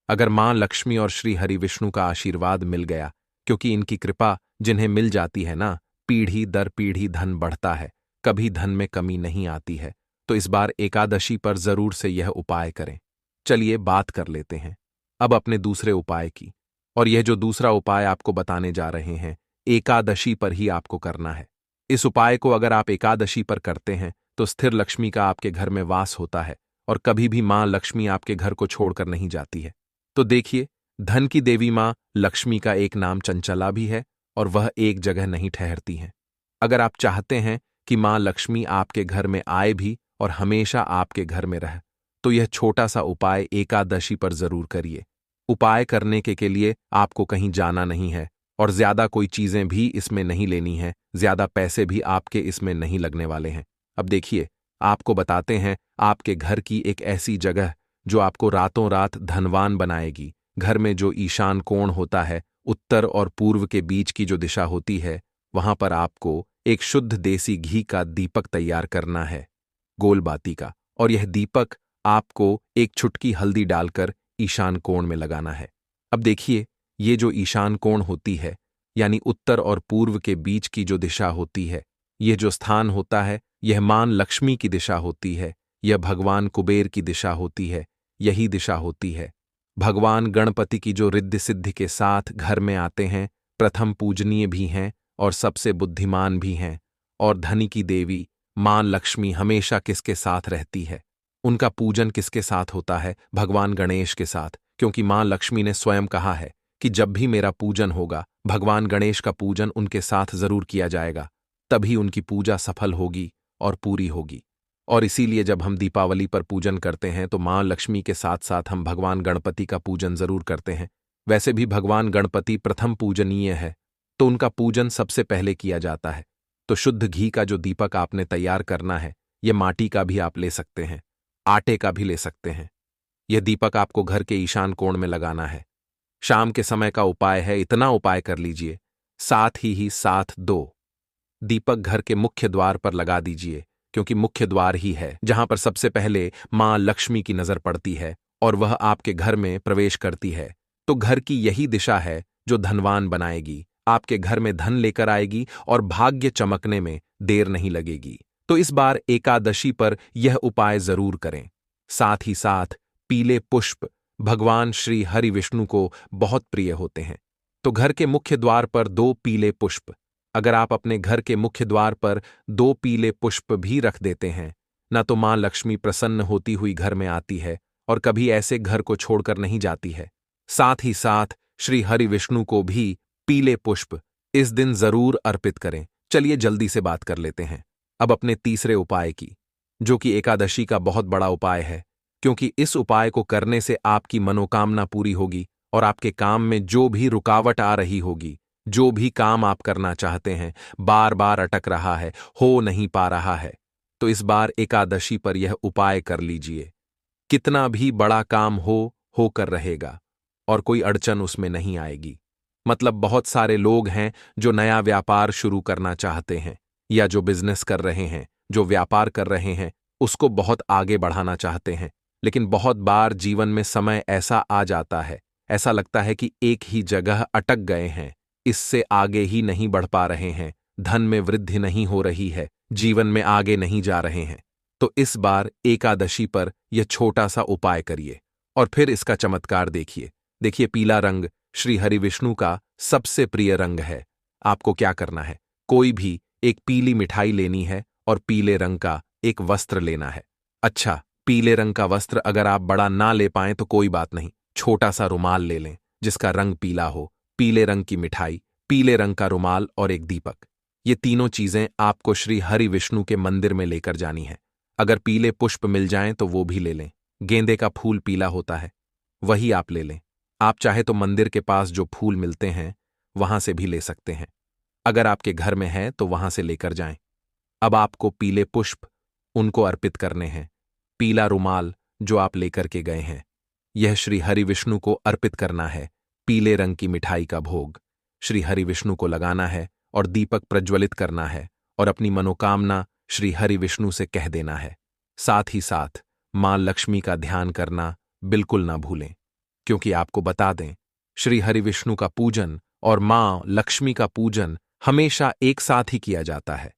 अगर मां लक्ष्मी और श्री हरि विष्णु का आशीर्वाद मिल गया, क्योंकि इनकी कृपा जिन्हें मिल जाती है ना, पीढ़ी दर पीढ़ी धन बढ़ता है, कभी धन में कमी नहीं आती है। तो इस बार एकादशी पर जरूर से यह उपाय करें। चलिए बात कर लेते हैं अब अपने दूसरे उपाय की, और यह जो दूसरा उपाय आपको बताने जा रहे हैं एकादशी पर ही आपको करना है। इस उपाय को अगर आप एकादशी पर करते हैं तो स्थिर लक्ष्मी का आपके घर में वास होता है और कभी भी मां लक्ष्मी आपके घर को छोड़कर नहीं जाती है। तो देखिए, धन की देवी मां लक्ष्मी का एक नाम चंचला भी है और वह एक जगह नहीं ठहरती हैं। अगर आप चाहते हैं कि मां लक्ष्मी आपके घर में आए भी और हमेशा आपके घर में रहे, तो यह छोटा सा उपाय एकादशी पर जरूर करिए। उपाय करने के लिए आपको कहीं जाना नहीं है और ज्यादा कोई चीजें भी इसमें नहीं लेनी है, ज्यादा पैसे भी आपके इसमें नहीं लगने वाले हैं। अब देखिए, आपको बताते हैं आपके घर की एक ऐसी जगह जो आपको रातों रात धनवान बनाएगी। घर में जो ईशान कोण होता है, उत्तर और पूर्व के बीच की जो दिशा होती है, वहां पर आपको एक शुद्ध देसी घी का दीपक तैयार करना है, गोल बाती का, और यह दीपक आपको एक चुटकी हल्दी डालकर ईशान कोण में लगाना है। अब देखिए, ये जो ईशान कोण होती है यानी उत्तर और पूर्व के बीच की जो दिशा होती है, यह जो स्थान होता है यह मां लक्ष्मी की दिशा होती है, यह भगवान कुबेर की दिशा होती है, यही दिशा होती है। भगवान गणपति की जो रिद्धि सिद्धि के साथ घर में आते हैं, प्रथम पूजनीय भी हैं और सबसे बुद्धिमान भी हैं। और धनी की देवी मां लक्ष्मी हमेशा किसके साथ रहती है? उनका पूजन किसके साथ होता है? भगवान गणेश के साथ, क्योंकि मां लक्ष्मी ने स्वयं कहा है कि जब भी मेरा पूजन होगा भगवान गणेश का पूजन उनके साथ जरूर किया जाएगा, तभी उनकी पूजा सफल होगी और पूरी होगी। और इसीलिए जब हम दीपावली पर पूजन करते हैं तो माँ लक्ष्मी के साथ साथ हम भगवान गणपति का पूजन जरूर करते हैं। वैसे भी भगवान गणपति प्रथम पूजनीय है, तो उनका पूजन सबसे पहले किया जाता है। तो शुद्ध घी का जो दीपक आपने तैयार करना है, यह माटी का भी आप ले सकते हैं, आटे का भी ले सकते हैं। यह दीपक आपको घर के ईशान कोण में लगाना है। शाम के समय का उपाय है, इतना उपाय कर लीजिए, साथ ही साथ 2 दीपक घर के मुख्य द्वार पर लगा दीजिए, क्योंकि मुख्य द्वार ही है जहां पर सबसे पहले मां लक्ष्मी की नजर पड़ती है और वह आपके घर में प्रवेश करती है। तो घर की यही दिशा है जो धनवान बनाएगी, आपके घर में धन लेकर आएगी और भाग्य चमकने में देर नहीं लगेगी। तो इस बार एकादशी पर यह उपाय जरूर करें। साथ ही साथ पीले पुष्प भगवान श्री हरि विष्णु को बहुत प्रिय होते हैं। तो घर के मुख्य द्वार पर 2 पीले पुष्प, अगर आप अपने घर के मुख्य द्वार पर 2 पीले पुष्प भी रख देते हैं ना, तो मां लक्ष्मी प्रसन्न होती हुई घर में आती है और कभी ऐसे घर को छोड़कर नहीं जाती है। साथ ही साथ श्री हरि विष्णु को भी पीले पुष्प इस दिन जरूर अर्पित करें। चलिए जल्दी से बात कर लेते हैं अब अपने तीसरे उपाय की, जो कि एकादशी का बहुत बड़ा उपाय है, क्योंकि इस उपाय को करने से आपकी मनोकामना पूरी होगी और आपके काम में जो भी रुकावट आ रही होगी, जो भी काम आप करना चाहते हैं, बार बार अटक रहा है, हो नहीं पा रहा है, तो इस बार एकादशी पर यह उपाय कर लीजिए। कितना भी बड़ा काम होकर रहेगा और कोई अड़चन उसमें नहीं आएगी। मतलब बहुत सारे लोग हैं जो नया व्यापार शुरू करना चाहते हैं या जो बिजनेस कर रहे हैं, जो व्यापार कर रहे हैं, उसको बहुत आगे बढ़ाना चाहते हैं, लेकिन बहुत बार जीवन में समय ऐसा आ जाता है, ऐसा लगता है कि एक ही जगह अटक गए हैं, इससे आगे ही नहीं बढ़ पा रहे हैं, धन में वृद्धि नहीं हो रही है, जीवन में आगे नहीं जा रहे हैं। तो इस बार एकादशी पर यह छोटा सा उपाय करिए और फिर इसका चमत्कार देखिए। देखिए, पीला रंग श्री हरि विष्णु का सबसे प्रिय रंग है। आपको क्या करना है, कोई भी एक पीली मिठाई लेनी है और पीले रंग का एक वस्त्र लेना है। अच्छा, पीले रंग का वस्त्र अगर आप बड़ा ना ले पाएं तो कोई बात नहीं, छोटा सा रुमाल ले लें जिसका रंग पीला हो, पीले रंग की मिठाई, पीले रंग का रुमाल और एक दीपक। ये तीनों चीजें आपको श्री हरि विष्णु के मंदिर में लेकर जानी है। अगर पीले पुष्प मिल जाएं तो वो भी ले लें। गेंदे का फूल पीला होता है, वही आप ले लें। आप चाहे तो मंदिर के पास जो फूल मिलते हैं वहां से भी ले सकते हैं। अगर आपके घर में है तो वहां से लेकर जाएं। अब आपको पीले पुष्प उनको अर्पित करने हैं। पीला रुमाल जो आप लेकर के गए हैं, यह श्री हरि विष्णु को अर्पित करना है। पीले रंग की मिठाई का भोग श्री हरि विष्णु को लगाना है और दीपक प्रज्वलित करना है और अपनी मनोकामना श्री हरि विष्णु से कह देना है। साथ ही साथ मां लक्ष्मी का ध्यान करना बिल्कुल ना भूलें, क्योंकि आपको बता दें, श्री हरि विष्णु का पूजन और मां लक्ष्मी का पूजन हमेशा एक साथ ही किया जाता है।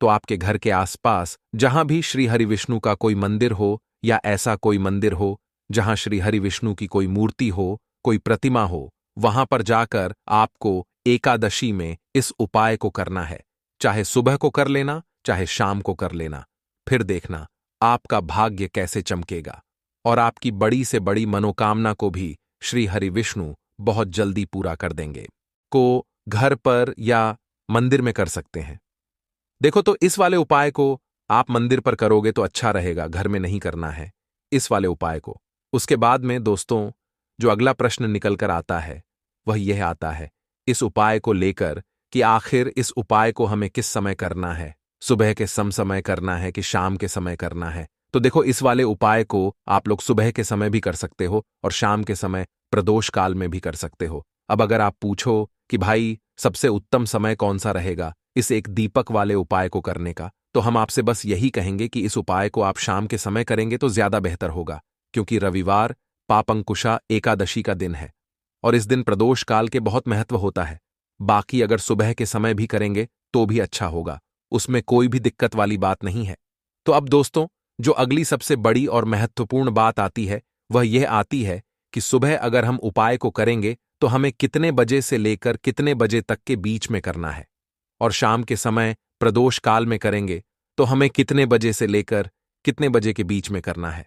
तो आपके घर के आसपास जहां भी श्री हरि विष्णु का कोई मंदिर हो या ऐसा कोई मंदिर हो जहां श्री हरि विष्णु की कोई मूर्ति हो, कोई प्रतिमा हो, वहां पर जाकर आपको एकादशी में इस उपाय को करना है। चाहे सुबह को कर लेना, चाहे शाम को कर लेना। फिर देखना आपका भाग्य कैसे चमकेगा और आपकी बड़ी से बड़ी मनोकामना को भी श्री हरि विष्णु बहुत जल्दी पूरा कर देंगे। को घर पर या मंदिर में कर सकते हैं। देखो, तो इस वाले उपाय को आप मंदिर पर करोगे तो अच्छा रहेगा, घर में नहीं करना है इस वाले उपाय को। उसके बाद में दोस्तों जो अगला प्रश्न निकल कर आता है वह यह आता है इस उपाय को लेकर कि आखिर इस उपाय को हमें किस समय करना है, सुबह के समय करना है कि शाम के समय करना है। तो देखो, इस वाले उपाय को आप लोग सुबह के समय भी कर सकते हो और शाम के समय प्रदोष काल में भी कर सकते हो। अब अगर आप पूछो कि भाई सबसे उत्तम समय कौन सा रहेगा इस एक दीपक वाले उपाय को करने का, तो हम आपसे बस यही कहेंगे कि इस उपाय को आप शाम के समय करेंगे तो ज्यादा बेहतर होगा, क्योंकि रविवार पापंकुशा एकादशी का दिन है और इस दिन प्रदोष काल के बहुत महत्व होता है। बाकी अगर सुबह के समय भी करेंगे तो भी अच्छा होगा, उसमें कोई भी दिक्कत वाली बात नहीं है। तो अब दोस्तों जो अगली सबसे बड़ी और महत्वपूर्ण बात आती है वह यह आती है कि सुबह अगर हम उपाय को करेंगे तो हमें कितने बजे से लेकर कितने बजे तक के बीच में करना है, और शाम के समय प्रदोष काल में करेंगे तो हमें कितने बजे से लेकर कितने बजे के बीच में करना है।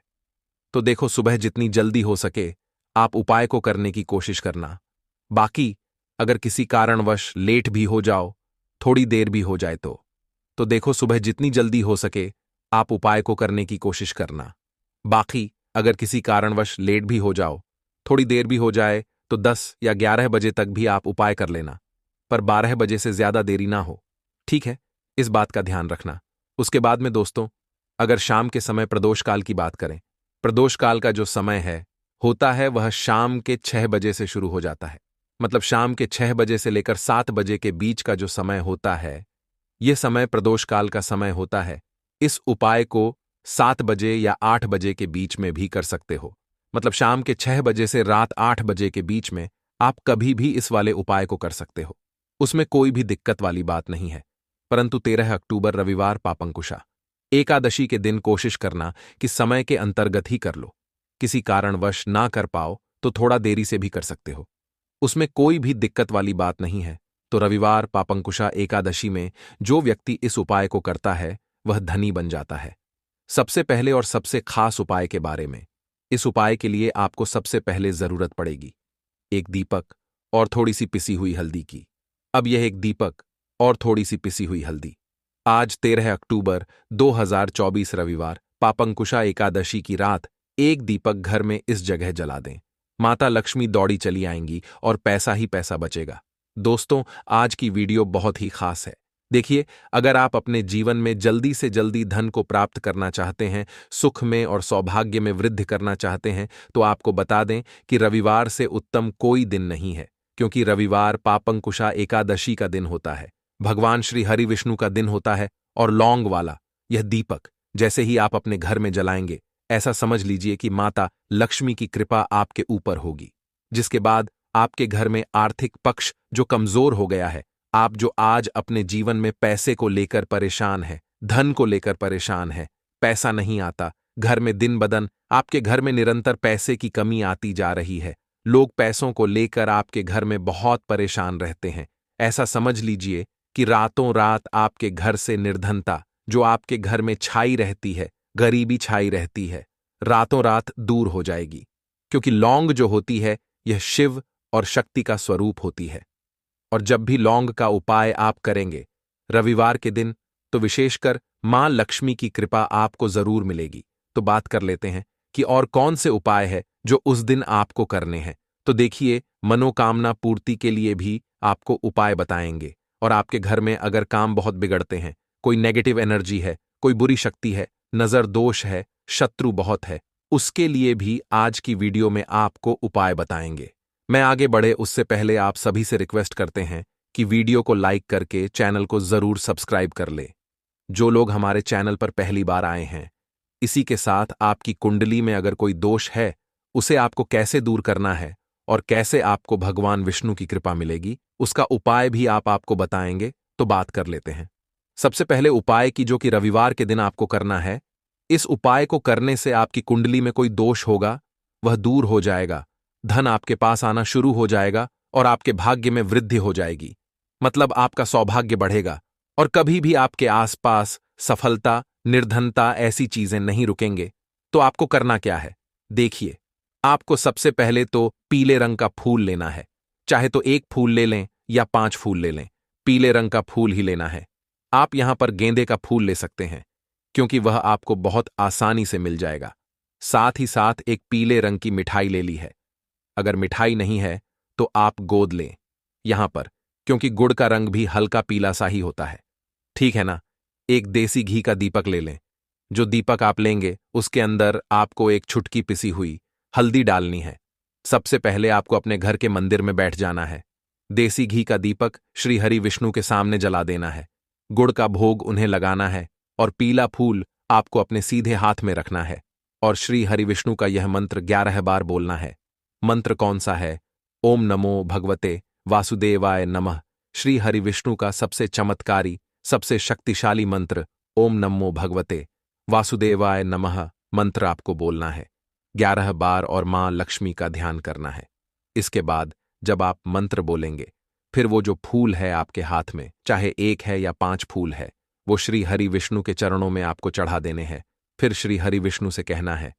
तो देखो, सुबह जितनी जल्दी हो सके आप उपाय को करने की कोशिश करना। बाकी अगर किसी कारणवश लेट भी हो जाओ, थोड़ी देर भी हो जाए तो तो देखो सुबह जितनी जल्दी हो सके आप उपाय को करने की कोशिश करना। बाकी अगर किसी कारणवश लेट भी हो जाओ, थोड़ी देर भी हो जाए, तो 10 या 11 बजे तक भी आप उपाय कर लेना, पर 12 बजे से ज्यादा देरी ना हो। ठीक है, इस बात का ध्यान रखना। उसके बाद में दोस्तों, अगर शाम के समय प्रदोष काल की बात करें, प्रदोष काल का जो समय है होता है वह शाम के 6 बजे से शुरू हो जाता है। मतलब शाम के 6 बजे से लेकर 7 बजे के बीच का जो समय होता है, यह समय प्रदोष काल का समय होता है। इस उपाय को 7 बजे या 8 बजे के बीच में भी कर सकते हो। मतलब शाम के 6 बजे से रात 8 बजे के बीच में आप कभी भी इस वाले उपाय को कर सकते हो। उसमें कोई भी दिक्कत वाली बात नहीं है। परंतु 13 अक्टूबर रविवार पापंकुशा एकादशी के दिन कोशिश करना कि समय के अंतर्गत ही कर लो। किसी कारणवश ना कर पाओ तो थोड़ा देरी से भी कर सकते हो, उसमें कोई भी दिक्कत वाली बात नहीं है। तो रविवार पापंकुशा एकादशी में जो व्यक्ति इस उपाय को करता है वह धनी बन जाता है। सबसे पहले और सबसे खास उपाय के बारे में, इस उपाय के लिए आपको सबसे पहले जरूरत पड़ेगी एक दीपक और थोड़ी सी पिसी हुई हल्दी की। अब यह एक दीपक और थोड़ी सी पिसी हुई हल्दी आज 13 अक्टूबर 2024 रविवार पापंकुशा एकादशी की रात एक दीपक घर में इस जगह जला दें। माता लक्ष्मी दौड़ी चली आएंगी और पैसा ही पैसा बचेगा। दोस्तों, आज की वीडियो बहुत ही खास है। देखिए, अगर आप अपने जीवन में जल्दी से जल्दी धन को प्राप्त करना चाहते हैं, सुख में और सौभाग्य में वृद्धि करना चाहते हैं, तो आपको बता दें कि रविवार से उत्तम कोई दिन नहीं है, क्योंकि रविवार पापंकुशा एकादशी का दिन होता है, भगवान श्री हरि विष्णु का दिन होता है। और लौंग वाला यह दीपक जैसे ही आप अपने घर में जलाएंगे, ऐसा समझ लीजिए कि माता लक्ष्मी की कृपा आपके ऊपर होगी, जिसके बाद आपके घर में आर्थिक पक्ष जो कमजोर हो गया है, आप जो आज अपने जीवन में पैसे को लेकर परेशान है, धन को लेकर परेशान है, पैसा नहीं आता, घर में दिन बदन आपके घर में निरंतर पैसे की कमी आती जा रही है, लोग पैसों को लेकर आपके घर में बहुत परेशान रहते हैं। ऐसा समझ लीजिए कि रातों रात आपके घर से निर्धनता जो आपके घर में छाई रहती है, गरीबी छाई रहती है, रातों रात दूर हो जाएगी। क्योंकि लौंग जो होती है यह शिव और शक्ति का स्वरूप होती है। और जब भी लौंग का उपाय आप करेंगे रविवार के दिन, तो विशेषकर मां लक्ष्मी की कृपा आपको जरूर मिलेगी। तो बात कर लेते हैं कि और कौन से उपाय है जो उस दिन आपको करने हैं। तो देखिए, मनोकामना पूर्ति के लिए भी आपको उपाय बताएंगे। और आपके घर में अगर काम बहुत बिगड़ते हैं, कोई नेगेटिव एनर्जी है, कोई बुरी शक्ति है, नजर दोष है, शत्रु बहुत है, उसके लिए भी आज की वीडियो में आपको उपाय बताएंगे। मैं आगे बढ़े उससे पहले आप सभी से रिक्वेस्ट करते हैं कि वीडियो को लाइक करके चैनल को जरूर सब्सक्राइब कर ले। जो लोग हमारे चैनल पर पहली बार आए हैं, इसी के साथ आपकी कुंडली में अगर कोई दोष है, उसे आपको कैसे दूर करना है और कैसे आपको भगवान विष्णु की कृपा मिलेगी, उसका उपाय भी आपको बताएंगे। तो बात कर लेते हैं। सबसे पहले उपाय की, जो कि रविवार के दिन आपको करना है। इस उपाय को करने से आपकी कुंडली में कोई दोष होगा वह दूर हो जाएगा, धन आपके पास आना शुरू हो जाएगा और आपके भाग्य में वृद्धि हो जाएगी। मतलब आपका सौभाग्य बढ़ेगा और कभी भी आपके आसपास सफलता, निर्धनता ऐसी चीजें नहीं रुकेंगे। तो आपको करना क्या है, देखिए, आपको सबसे पहले तो पीले रंग का फूल लेना है। चाहे तो एक फूल ले लें या 5 फूल ले लें, पीले रंग का फूल ही लेना है। आप यहां पर गेंदे का फूल ले सकते हैं, क्योंकि वह आपको बहुत आसानी से मिल जाएगा। साथ ही साथ एक पीले रंग की मिठाई ले ली है। अगर मिठाई नहीं है तो आप गोद लें यहां पर, क्योंकि गुड़ का रंग भी हल्का पीला सा ही होता है। ठीक है ना। एक देसी घी का दीपक ले लें। जो दीपक आप लेंगे उसके अंदर आपको एक छुटकी पिसी हुई हल्दी डालनी है। सबसे पहले आपको अपने घर के मंदिर में बैठ जाना है। देसी घी का दीपक श्री हरि विष्णु के सामने जला देना है। गुड़ का भोग उन्हें लगाना है और पीला फूल आपको अपने सीधे हाथ में रखना है और श्री हरि विष्णु का यह मंत्र 11 बार बोलना है। मंत्र कौन सा है? ओम नमो भगवते वासुदेवाय नमः। श्री हरि विष्णु का सबसे चमत्कारी, सबसे शक्तिशाली मंत्र ओम नमो भगवते वासुदेवाय नमः मंत्र आपको बोलना है 11 बार और मां लक्ष्मी का ध्यान करना है। इसके बाद जब आप मंत्र बोलेंगे, फिर वो जो फूल है आपके हाथ में, चाहे 1 है या 5 फूल है, वो श्री हरि विष्णु के चरणों में आपको चढ़ा देने हैं। फिर श्री हरि विष्णु से कहना है